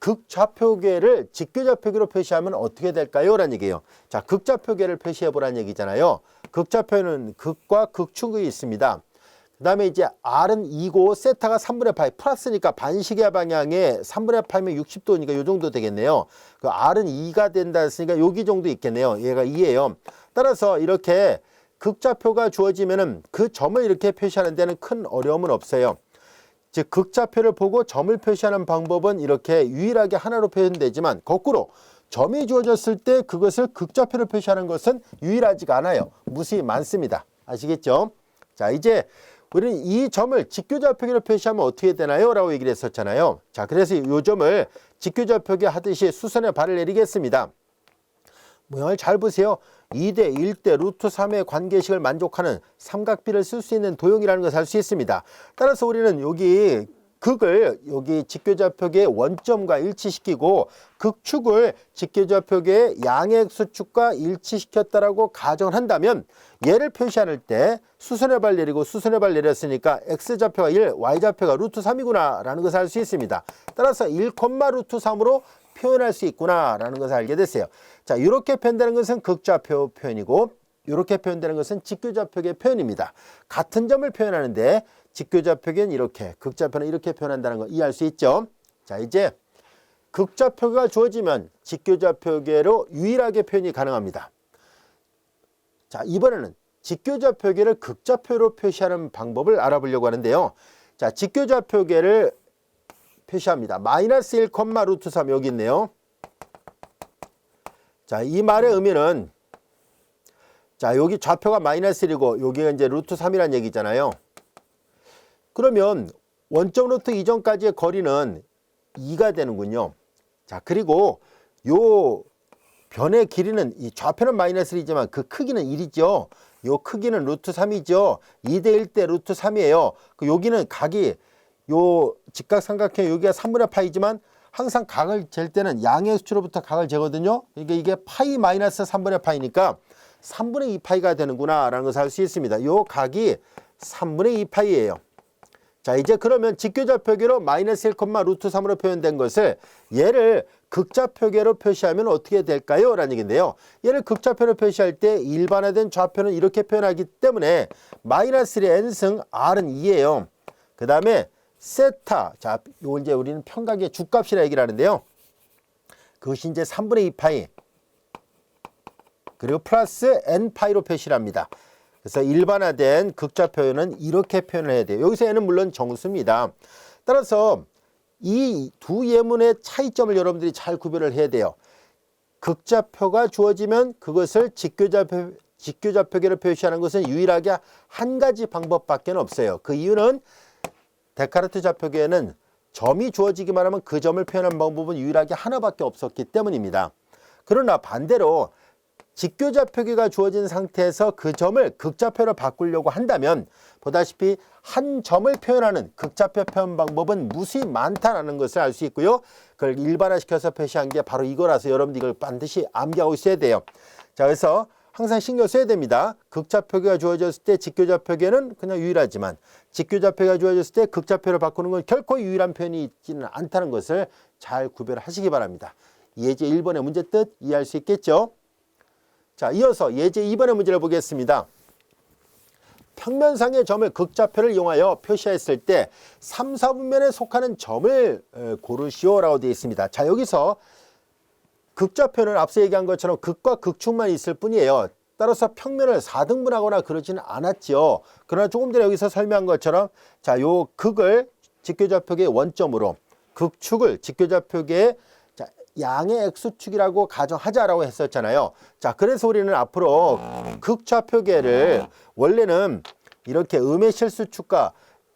극좌표계를 직교좌표계로 표시하면 어떻게 될까요? 라는 얘기예요. 자, 극좌표계를 표시해 보라는 얘기잖아요. 극좌표는 극과 극축이 있습니다. 그 다음에 이제 R은 2고 세타가 3분의 파이 플러스니까 반시계 방향에 3분의 파이면 60도니까 요 정도 되겠네요. 그 R은 2가 된다 했으니까 여기 정도 있겠네요. 얘가 2예요. 따라서 이렇게 극좌표가 주어지면은 그 점을 이렇게 표시하는 데는 큰 어려움은 없어요. 즉 극좌표를 보고 점을 표시하는 방법은 이렇게 유일하게 하나로 표현되지만 거꾸로 점이 주어졌을 때 그것을 극좌표로 표시하는 것은 유일하지가 않아요. 무수히 많습니다. 아시겠죠? 자, 이제 우리는 이 점을 직교좌표계로 표시하면 어떻게 되나요? 라고 얘기를 했었잖아요. 자, 그래서 이 점을 직교좌표계 하듯이 수선에 발을 내리겠습니다. 모양을 잘 보세요. 2대 1대 루트 3의 관계식을 만족하는 삼각비를 쓸 수 있는 도형이라는 것을 알 수 있습니다. 따라서 우리는 여기 극을 여기 직교좌표계의 원점과 일치시키고 극축을 직교좌표계의 양의 수축과 일치시켰다라고 가정을 한다면 얘를 표시할 때 수선의 발 내리고 수선의 발 내렸으니까 x좌표가 1, y좌표가 루트 3이구나 라는 것을 알 수 있습니다. 따라서 1, 루트 3으로 표현할 수 있구나 라는 것을 알게 됐어요. 자, 이렇게 표현되는 것은 극좌표 표현이고 이렇게 표현되는 것은 직교좌표계 표현입니다. 같은 점을 표현하는데 직교좌표계는 이렇게, 극좌표는 이렇게 표현한다는 거 이해할 수 있죠? 자, 이제 극좌표가 주어지면 직교좌표계로 유일하게 표현이 가능합니다. 자, 이번에는 직교좌표계를 극좌표로 표시하는 방법을 알아보려고 하는데요. 자, 직교좌표계를 표시합니다. 마이너스 1, 루트 3 여기 있네요. 자, 이 말의 의미는 자, 여기 좌표가 마이너스 1이고 여기가 이제 루트 3이라는 얘기잖아요. 그러면 원점 루트 이전까지의 거리는 2가 되는군요. 자, 그리고 요 변의 길이는 이 좌표는 마이너스 1이지만 그 크기는 1이죠. 요 크기는 루트 3이죠. 2대 1대 루트 3이에요. 그 여기는 각이 요 직각삼각형 여기가 3분의 파이지만 항상 각을 잴 때는 양의 수치로부터 각을 재거든요. 그러니까 이게 파이 마이너스 3분의 파이니까 3분의 2파이가 되는구나 라는 것을 알 수 있습니다. 요 각이 3분의 2파이예요. 자, 이제 그러면 직교좌표계로 마이너스 1, 루트 3으로 표현된 것을 얘를 극좌표계로 표시하면 어떻게 될까요? 라는 얘기인데요. 얘를 극좌표로 표시할 때 일반화된 좌표는 이렇게 표현하기 때문에 마이너스 1의 n승 r은 2예요. 그 다음에 세타, 자, 요 이제 우리는 평각의 주값이라 얘기를 하는데요. 그것이 이제 3분의 2파이 그리고 플러스 n파이로 표시를 합니다. 그래서 일반화된 극좌표는 이렇게 표현을 해야 돼요. 여기서 n은 물론 정수입니다. 따라서 이 두 예문의 차이점을 여러분들이 잘 구별을 해야 돼요. 극좌표가 주어지면 그것을 직교좌표계로 표시하는 것은 유일하게 한 가지 방법밖에 없어요. 그 이유는 데카르트 좌표계에는 점이 주어지기만 하면 그 점을 표현하는 방법은 유일하게 하나밖에 없었기 때문입니다. 그러나 반대로 직교좌표계가 주어진 상태에서 그 점을 극좌표로 바꾸려고 한다면 보다시피 한 점을 표현하는 극좌표 표현 방법은 무수히 많다는 것을 알 수 있고요. 그걸 일반화시켜서 표시한 게 바로 이거라서 여러분들 이걸 반드시 암기하고 있어야 돼요. 자, 그래서 항상 신경 써야 됩니다. 극좌표계가 주어졌을 때 직교좌표계는 그냥 유일하지만 직교좌표가 주어졌을 때 극좌표를 바꾸는 건 결코 유일한 표현이 있지는 않다는 것을 잘 구별하시기 바랍니다. 예제 1번의 문제 뜻 이해할 수 있겠죠? 자, 이어서 예제 2번의 문제를 보겠습니다. 평면상의 점을 극좌표를 이용하여 표시했을 때 3, 4분면에 속하는 점을 고르시오라고 되어 있습니다. 자, 여기서 극좌표는 앞서 얘기한 것처럼 극과 극축만 있을 뿐이에요. 따라서 평면을 4등분하거나 그러지는 않았죠. 그러나 조금 전에 여기서 설명한 것처럼 자, 요 극을 직교좌표계의 원점으로 극축을 직교좌표계의 양의 x축이라고 가정하자라고 했었잖아요. 자, 그래서 우리는 앞으로 극좌표계를 원래는 이렇게 음의 실수축과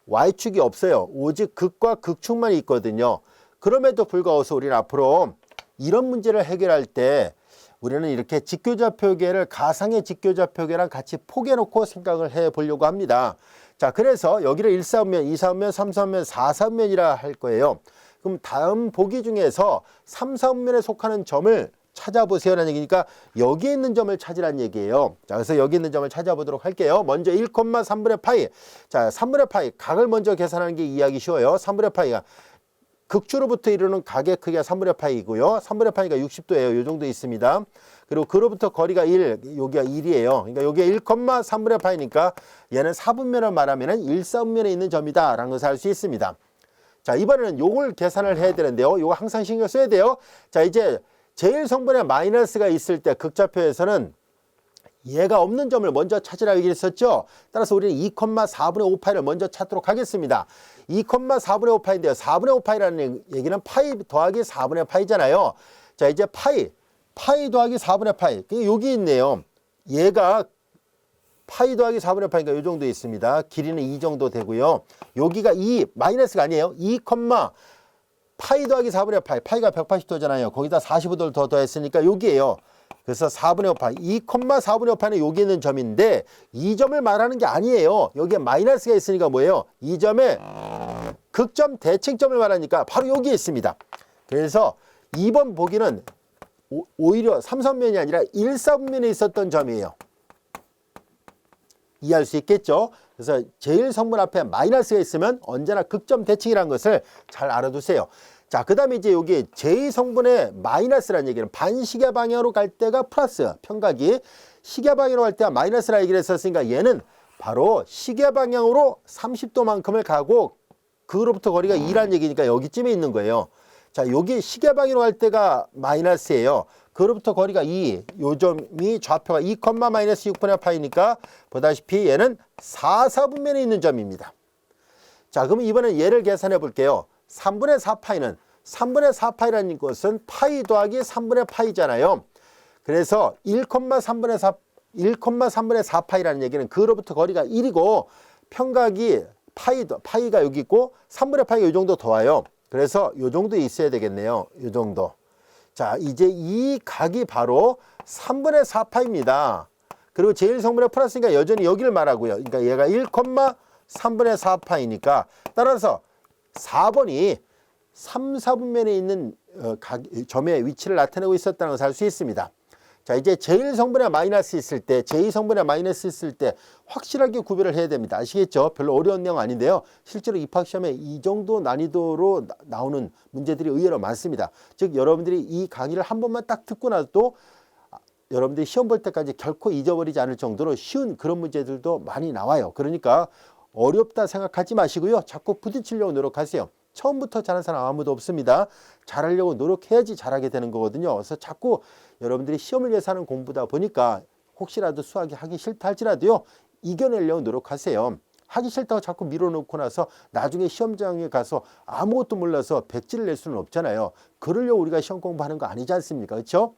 y축이 없어요. 오직 극과 극축만 있거든요. 그럼에도 불구하고 우리는 앞으로 이런 문제를 해결할 때 우리는 이렇게 직교좌표계를 가상의 직교좌표계랑 같이 포개놓고 생각을 해 보려고 합니다. 자, 그래서 여기를 1사분면, 2사분면, 3사분면, 4사분면이라 할 거예요. 그럼 다음 보기 중에서 3, 4분면에 속하는 점을 찾아보세요라는 얘기니까 여기에 있는 점을 찾으라는 얘기예요. 자, 그래서 여기 있는 점을 찾아보도록 할게요. 먼저 1, 3분의 파이. 자, 3분의 파이. 각을 먼저 계산하는 게 이해하기 쉬워요. 3분의 파이가 극주로부터 이루는 각의 크기가 3분의 파이고요. 3분의 파이가 60도예요. 이 정도 있습니다. 그리고 그로부터 거리가 1, 여기가 1이에요. 그러니까 여기가 1,3분의 파이니까 얘는 4분면을 말하면 1,4분면에 있는 점이다 라는 것을 알 수 있습니다. 자, 이번에는 요걸 계산을 해야 되는데요. 요거 항상 신경 써야 돼요. 자, 이제 제1성분에 마이너스가 있을 때 극좌표에서는 얘가 없는 점을 먼저 찾으라고 얘기했었죠. 따라서 우리는 2,4분의 5파이를 먼저 찾도록 하겠습니다. 2,4분의 5파이인데요. 4분의 5파이라는 얘기는 파이 더하기 4분의 파이잖아요. 자, 이제 파이 더하기 4분의 파이. 여기 있네요. 얘가 파이 더하기 4분의 파이가 이 정도 있습니다. 길이는 이 정도 되고요. 여기가 2, 마이너스가 아니에요. 2, 파이 더하기 4분의 파이. 파이가 180도잖아요. 거기다 45도를 더 더했으니까 여기에요. 그래서 4분의 5파이, 2,4분의 5파이는 여기 있는 점인데 이 점을 말하는 게 아니에요. 여기에 마이너스가 있으니까 뭐예요? 이 점에 극점 대칭점을 말하니까 바로 여기에 있습니다. 그래서 2번 보기는 오히려 3선면이 아니라 1사분면에 있었던 점이에요. 이해할 수 있겠죠? 그래서 제1성분 앞에 마이너스가 있으면 언제나 극점 대칭이라는 것을 잘 알아두세요. 자, 그 다음에 이제 여기 제2성분의 마이너스라는 얘기는 반시계 방향으로 갈 때가 플러스, 평각이 시계 방향으로 갈 때가 마이너스라 얘기를 했었으니까 얘는 바로 시계 방향으로 30도만큼을 가고 그로부터 거리가 2라는 얘기니까 여기쯤에 있는 거예요. 자, 여기 시계 방향으로 갈 때가 마이너스예요. 그로부터 거리가 2, 요 점이 좌표가 2, 마이너스 6분의 파이니까 보다시피 얘는 4사분면에 있는 점입니다. 자, 그럼 이번엔 얘를 계산해 볼게요. 3분의 4파이는 3분의 4파이라는 것은 파이 더하기 3분의 파이잖아요. 그래서 1,3분의 4파이라는 얘기는 그로부터 거리가 1이고 평각이 파이가 여기 있고 3분의 파이가 이 정도 더 와요. 그래서 이 정도 있어야 되겠네요. 이 정도. 자, 이제 이 각이 바로 3분의 4파입니다. 그리고 제1성분의 플러스니까 여전히 여기를 말하고요. 그러니까 얘가 1,3분의 4파이니까 따라서 4번이 3, 4분면에 있는 점의 위치를 나타내고 있었다는 것을 알 수 있습니다. 자, 이제 제1성분에 마이너스 있을 때, 제2성분에 마이너스 있을 때 확실하게 구별을 해야 됩니다. 아시겠죠? 별로 어려운 내용 아닌데요. 실제로 입학시험에 이 정도 난이도로 나오는 문제들이 의외로 많습니다. 즉 여러분들이 이 강의를 한 번만 딱 듣고 나도 여러분들이 시험 볼 때까지 결코 잊어버리지 않을 정도로 쉬운 그런 문제들도 많이 나와요. 그러니까 어렵다 생각하지 마시고요. 자꾸 부딪히려고 노력하세요. 처음부터 잘하는 사람 아무도 없습니다. 잘하려고 노력해야지 잘하게 되는 거거든요. 그래서 자꾸 여러분들이 시험을 위해서 하는 공부다 보니까 혹시라도 수학이 하기 싫다 할지라도요. 이겨내려고 노력하세요. 하기 싫다고 자꾸 밀어놓고 나서 나중에 시험장에 가서 아무것도 몰라서 백지를 낼 수는 없잖아요. 그러려고 우리가 시험 공부하는 거 아니지 않습니까? 그렇죠?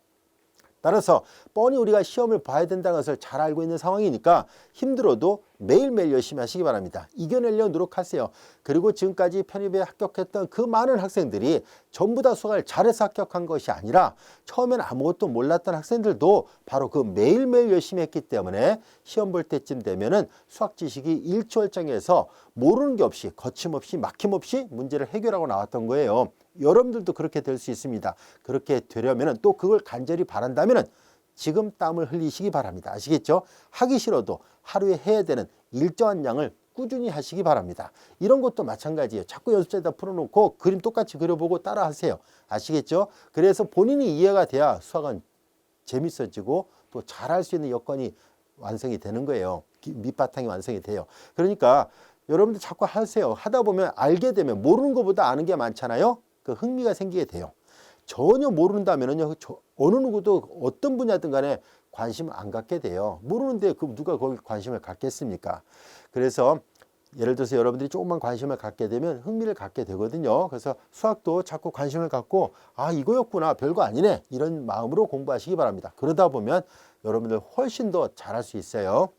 따라서 뻔히 우리가 시험을 봐야 된다는 것을 잘 알고 있는 상황이니까 힘들어도 매일매일 열심히 하시기 바랍니다. 이겨내려고 노력하세요. 그리고 지금까지 편입에 합격했던 그 많은 학생들이 전부 다 수학을 잘해서 합격한 것이 아니라 처음엔 아무것도 몰랐던 학생들도 바로 그 매일매일 열심히 했기 때문에 시험 볼 때쯤 되면은 수학 지식이 일취월장해서 모르는 게 없이 거침없이 막힘없이 문제를 해결하고 나왔던 거예요. 여러분들도 그렇게 될 수 있습니다. 그렇게 되려면 또 그걸 간절히 바란다면 지금 땀을 흘리시기 바랍니다. 아시겠죠? 하기 싫어도 하루에 해야 되는 일정한 양을 꾸준히 하시기 바랍니다. 이런 것도 마찬가지예요. 자꾸 연습장에다 풀어놓고 그림 똑같이 그려보고 따라 하세요. 아시겠죠? 그래서 본인이 이해가 돼야 수학은 재밌어지고 또 잘할 수 있는 여건이 완성이 되는 거예요. 밑바탕이 완성이 돼요. 그러니까 여러분들 자꾸 하세요. 하다 보면 알게 되면 모르는 것보다 아는 게 많잖아요. 그 흥미가 생기게 돼요. 전혀 모른다면은요, 어느 누구도 어떤 분야든 간에 관심 안 갖게 돼요. 모르는데 누가 거기 관심을 갖겠습니까? 그래서 예를 들어서 여러분들이 조금만 관심을 갖게 되면 흥미를 갖게 되거든요. 그래서 수학도 자꾸 관심을 갖고 아, 이거였구나, 별거 아니네, 이런 마음으로 공부하시기 바랍니다. 그러다 보면 여러분들 훨씬 더 잘할 수 있어요.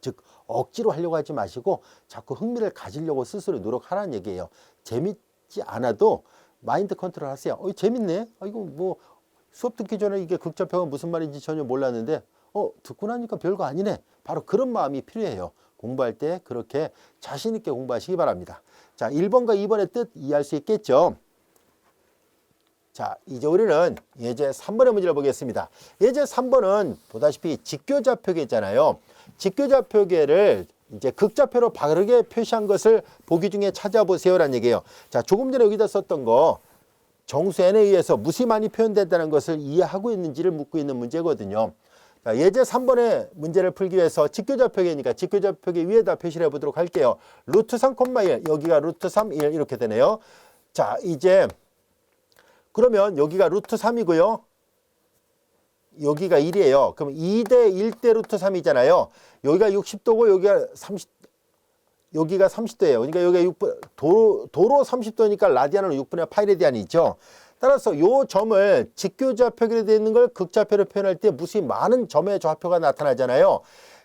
즉 억지로 하려고 하지 마시고 자꾸 흥미를 가지려고 스스로 노력하라는 얘기예요. 재밌지 않아도 마인드 컨트롤 하세요. 재밌네. 이거 뭐 수업 듣기 전에 이게 극좌표가 무슨 말인지 전혀 몰랐는데 듣고 나니까 별거 아니네. 바로 그런 마음이 필요해요. 공부할 때 그렇게 자신 있게 공부하시기 바랍니다. 자, 1번과 2번의 뜻 이해할 수 있겠죠? 자, 이제 우리는 예제 3번의 문제를 보겠습니다. 예제 3번은 보다시피 직교좌표계잖아요. 직교좌표계를 이제 극좌표로 바르게 표시한 것을 보기 중에 찾아보세요라는 얘기예요. 자, 조금 전에 여기다 썼던 거 정수 n에 의해서 무엇이 많이 표현된다는 것을 이해하고 있는지를 묻고 있는 문제거든요. 자, 예제 3번의 문제를 풀기 위해서 직교좌표계니까 직교좌표계 위에다 표시를 해보도록 할게요. 루트 3,1 여기가 루트 3, 1 이렇게 되네요. 자, 이제 그러면 여기가 루트 3이고요. 여기가 1이에요. 그럼 2대 1대 루트 3이잖아요. 여기가 60도고 여기가 30도예요. 그러니까 여기가 도로 30도니까 라디안은 6분의 파이 라디안이죠. 따라서 요 점을 직교좌표계로 되어 있는 걸 극좌표로 표현할 때 무수히 많은 점의 좌표가 나타나잖아요.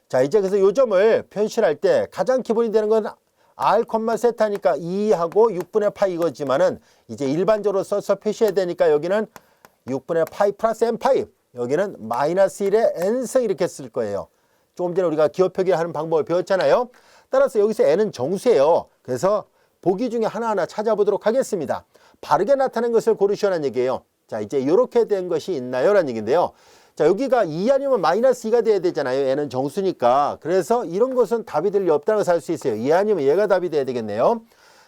자, 이제 그래서 요 점을 표시할 때 가장 기본이 되는 건 r, 세타니까 2하고 6분의 파이 이거지만은 이제 일반적으로 써서 표시해야 되니까 여기는 6분의 파이 플러스 n 파이 여기는 마이너스 1의 n승 이렇게 쓸 거예요. 조금 전에 우리가 기호표기 하는 방법을 배웠잖아요. 따라서 여기서 n은 정수예요. 그래서 보기 중에 하나하나 찾아보도록 하겠습니다. 바르게 나타낸 것을 고르시라는 얘기예요. 자, 이제 이렇게 된 것이 있나요? 라는 얘기인데요. 자, 여기가 2 아니면 마이너스 2가 돼야 되잖아요. n은 정수니까. 그래서 이런 것은 답이 될 리 없다는 것을 알 수 있어요. 2 아니면 얘가 답이 돼야 되겠네요.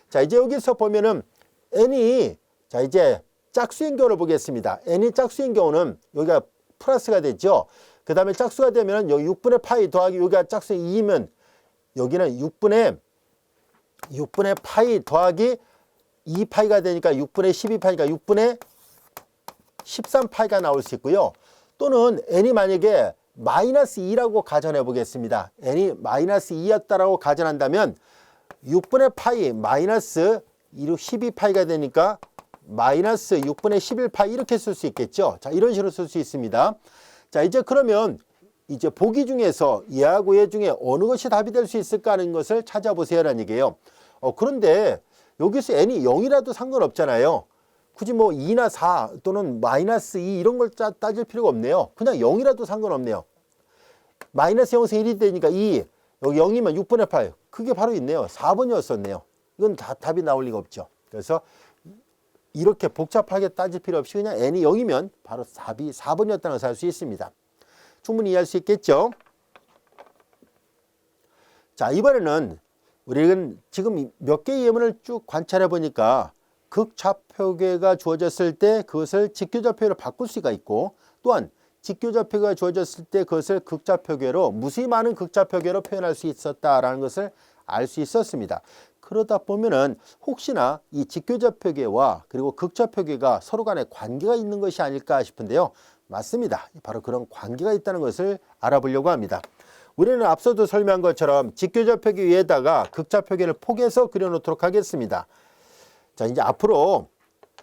자, 이제 여기서 보면은 n이 자, 이제 짝수인 경우를 보겠습니다. n이 짝수인 경우는 여기가 플러스가 되죠. 그 다음에 짝수가 되면 여기 6분의 파이 더하기 여기가 짝수 2이면 여기는 6분의 파이 더하기 2파이가 되니까 6분의 12파이가 6분의 13파이가 나올 수 있고요. 또는 n이 만약에 마이너스 2라고 가정해 보겠습니다. n이 마이너스 2였다라고 가정한다면 6분의 파이 마이너스 12파이가 되니까 마이너스 6분의 11파이 이렇게 쓸 수 있겠죠. 자, 이런 식으로 쓸 수 있습니다. 자, 이제 그러면 이제 보기 중에서 얘하고 얘 중에 어느 것이 답이 될 수 있을까 하는 것을 찾아보세요라는 얘기예요. 그런데 여기서 n이 0이라도 상관없잖아요. 굳이 뭐 2나 4 또는 마이너스 2 이런 걸 따질 필요가 없네요. 그냥 0이라도 상관없네요. 마이너스 0에서 1이 되니까 2, 여기 0이면 6분의 8. 그게 바로 있네요. 4번이었었네요. 이건 다 답이 나올 리가 없죠. 그래서 이렇게 복잡하게 따질 필요 없이 그냥 n이 0이면 바로 답이 4번이었다는 것을 알 수 있습니다. 충분히 이해할 수 있겠죠? 자, 이번에는 우리는 지금 몇 개의 예문을 쭉 관찰해 보니까 극좌표계가 주어졌을 때 그것을 직교좌표계로 바꿀 수가 있고 또한 직교좌표계가 주어졌을 때 그것을 극좌표계로 무수히 많은 극좌표계로 표현할 수 있었다라는 것을 알 수 있었습니다. 그러다 보면은 혹시나 이 직교좌표계와 그리고 극좌표계가 서로 간에 관계가 있는 것이 아닐까 싶은데요. 맞습니다. 바로 그런 관계가 있다는 것을 알아보려고 합니다. 우리는 앞서도 설명한 것처럼 직교좌표계 위에다가 극좌표계를 포개서 그려놓도록 하겠습니다. 자, 이제 앞으로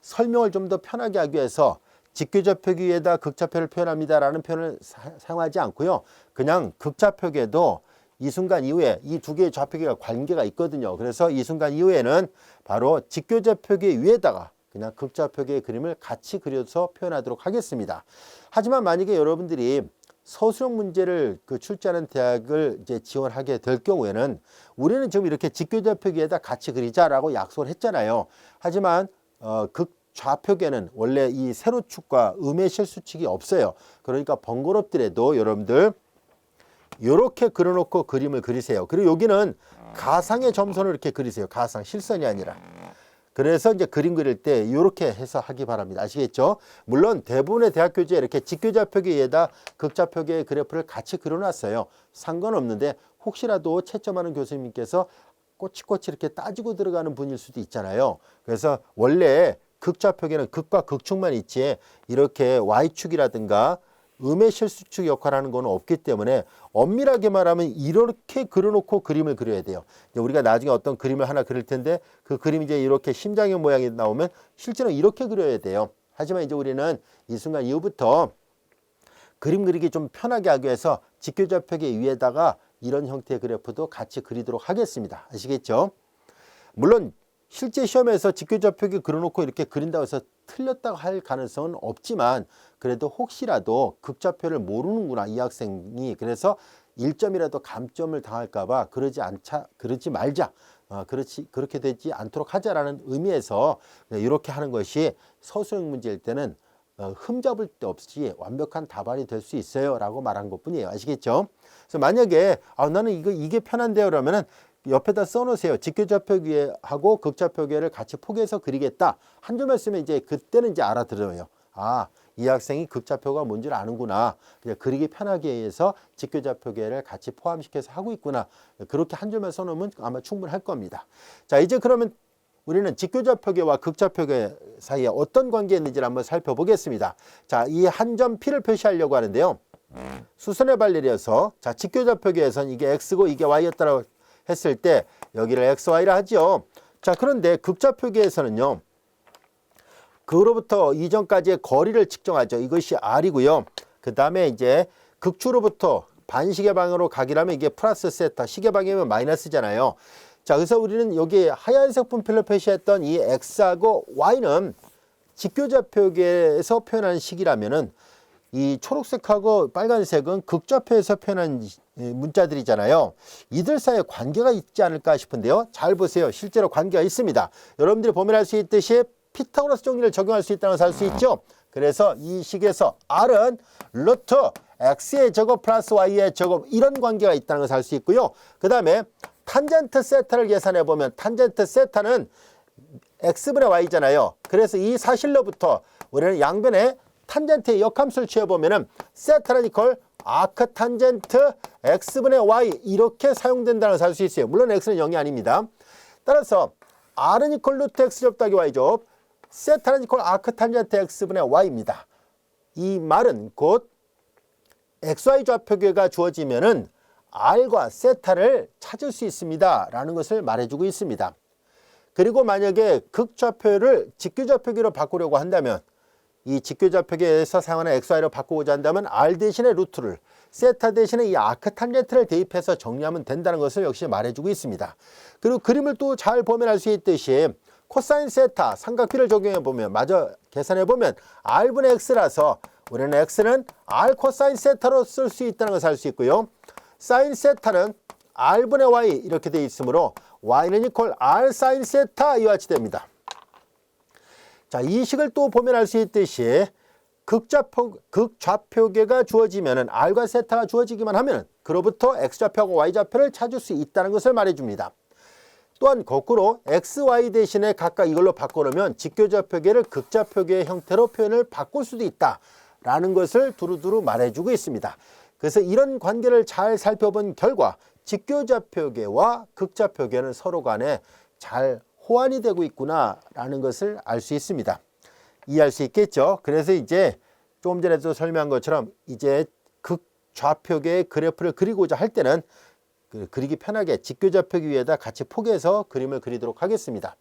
설명을 좀 더 편하게 하기 위해서 직교좌표계 위에다 극좌표를 표현합니다라는 표현을 사용하지 않고요. 그냥 극좌표계도 이 순간 이후에 이 두 개의 좌표계가 관계가 있거든요. 그래서 이 순간 이후에는 바로 직교좌표계 위에다가 그냥 극좌표계의 그림을 같이 그려서 표현하도록 하겠습니다. 하지만 만약에 여러분들이 서술형 문제를 출제하는 대학을 이제 지원하게 될 경우에는 우리는 지금 이렇게 직교좌표계에다 같이 그리자라고 약속을 했잖아요. 하지만 극좌표계는 원래 이 세로축과 음의 실수축이 없어요. 그러니까 번거롭더라도 여러분들 이렇게 그려놓고 그림을 그리세요. 그리고 여기는 가상의 점선을 이렇게 그리세요. 가상, 실선이 아니라. 그래서 이제 그림 그릴 때 이렇게 해서 하기 바랍니다. 아시겠죠? 물론 대부분의 대학 교재에 이렇게 직교좌표계에다 극좌표계의 그래프를 같이 그려놨어요. 상관없는데 혹시라도 채점하는 교수님께서 꼬치꼬치 이렇게 따지고 들어가는 분일 수도 있잖아요. 그래서 원래 극좌표계는 극과 극축만 있지 이렇게 Y축이라든가 음의 실수축 역할하는 건 없기 때문에 엄밀하게 말하면 이렇게 그려놓고 그림을 그려야 돼요. 우리가 나중에 어떤 그림을 하나 그릴 텐데 그 그림이 이제 이렇게 심장의 모양이 나오면 실제로 이렇게 그려야 돼요. 하지만 이제 우리는 이 순간 이후부터 그림 그리기 좀 편하게 하기 위해서 직교좌표계 위에다가 이런 형태의 그래프도 같이 그리도록 하겠습니다. 아시겠죠? 물론 실제 시험에서 직교좌표계 그려놓고 이렇게 그린다고 해서 틀렸다고 할 가능성은 없지만 그래도 혹시라도 극좌표를 모르는구나 이 학생이 그래서 1점이라도 감점을 당할까 봐 그러지 말자 그렇게 되지 않도록 하자라는 의미에서 이렇게 하는 것이 서술형 문제일 때는 흠잡을 데 없이 완벽한 답안이 될 수 있어요 라고 말한 것 뿐이에요. 아시겠죠? 그래서 만약에 나는 이게 편한데요 그러면은 옆에다 써놓으세요. 직교좌표계하고 극좌표계를 같이 포개서 그리겠다. 한 줄만 쓰면 이제 그때는 이제 알아들어요. 이 학생이 극좌표가 뭔지를 아는구나. 그냥 그리기 편하게 해서 직교좌표계를 같이 포함시켜서 하고 있구나. 그렇게 한 줄만 써놓으면 아마 충분할 겁니다. 자, 이제 그러면 우리는 직교좌표계와 극좌표계 사이에 어떤 관계가 있는지를 한번 살펴보겠습니다. 자, 이 한 점 P를 표시하려고 하는데요. 수선의 발열이어서 자, 직교좌표계에서는 이게 X고 이게 Y였다고 했을 때 여기를 XY라 하죠. 자, 그런데 극좌표계에서는요. 그로부터 이전까지의 거리를 측정하죠. 이것이 R이고요. 그 다음에 이제 극추로부터 반시계 방향으로 가기라면 이게 플러스 세타, 시계 방향이면 마이너스잖아요. 자, 그래서 우리는 여기 하얀색 분필로 표시했던 이 X하고 Y는 직교좌표계에서 표현한 식이라면은 이 초록색하고 빨간색은 극좌표에서 표현한 문자들이잖아요. 이들 사이에 관계가 있지 않을까 싶은데요. 잘 보세요. 실제로 관계가 있습니다. 여러분들이 보면 알 수 있듯이 피타고라스 정리를 적용할 수 있다는 것을 알 수 있죠. 그래서 이 식에서 R은 루트 X의 제곱 플러스 Y의 제곱 이런 관계가 있다는 것을 알 수 있고요. 그 다음에 탄젠트 세타를 계산해 보면 탄젠트 세타는 X분의 Y잖아요. 그래서 이 사실로부터 우리는 양변에 탄젠트의 역함수를 취해보면은 세타는 이퀄 아크 탄젠트 X분의 Y 이렇게 사용된다는 것을 알 수 있어요. 물론 X는 0이 아닙니다. 따라서 R은 이퀄 루트 X제곱 더하기 Y제곱 세타는 이퀄 아크 탄젠트 X분의 Y입니다. 이 말은 곧 XY 좌표계가 주어지면은 R과 세타를 찾을 수 있습니다. 라는 것을 말해주고 있습니다. 그리고 만약에 극좌표를 직교좌표계로 바꾸려고 한다면 이 직교좌표계에서 사용하는 XY로 바꾸고자 한다면 R 대신에 루트를 세타 대신에 이 아크 탄젠트를 대입해서 정리하면 된다는 것을 역시 말해주고 있습니다. 그리고 그림을 또 잘 보면 알 수 있듯이 코사인 세타 삼각비를 적용해 보면 마저 계산해 보면 R분의 X라서 우리는 X는 R 코사인 세타로 쓸 수 있다는 것을 알 수 있고요. 사인 세타는 R분의 Y 이렇게 되어 있으므로 Y는 이퀄 R 사인 세타 이와 같이 됩니다. 자, 이 식을 또 보면 알 수 있듯이 극좌표계가 주어지면은 R과 세타가 주어지기만 하면 그로부터 X좌표하고 Y좌표를 찾을 수 있다는 것을 말해줍니다. 또한 거꾸로 X, Y 대신에 각각 이걸로 바꿔놓으면 직교좌표계를 극좌표계의 형태로 표현을 바꿀 수도 있다라는 것을 두루두루 말해주고 있습니다. 그래서 이런 관계를 잘 살펴본 결과 직교좌표계와 극좌표계는 서로 간에 잘 호환이 되고 있구나라는 것을 알 수 있습니다. 이해할 수 있겠죠? 그래서 이제 조금 전에도 설명한 것처럼 이제 극좌표계의 그래프를 그리고자 할 때는 그리기 편하게 직교좌표계 위에다 같이 포개서 그림을 그리도록 하겠습니다.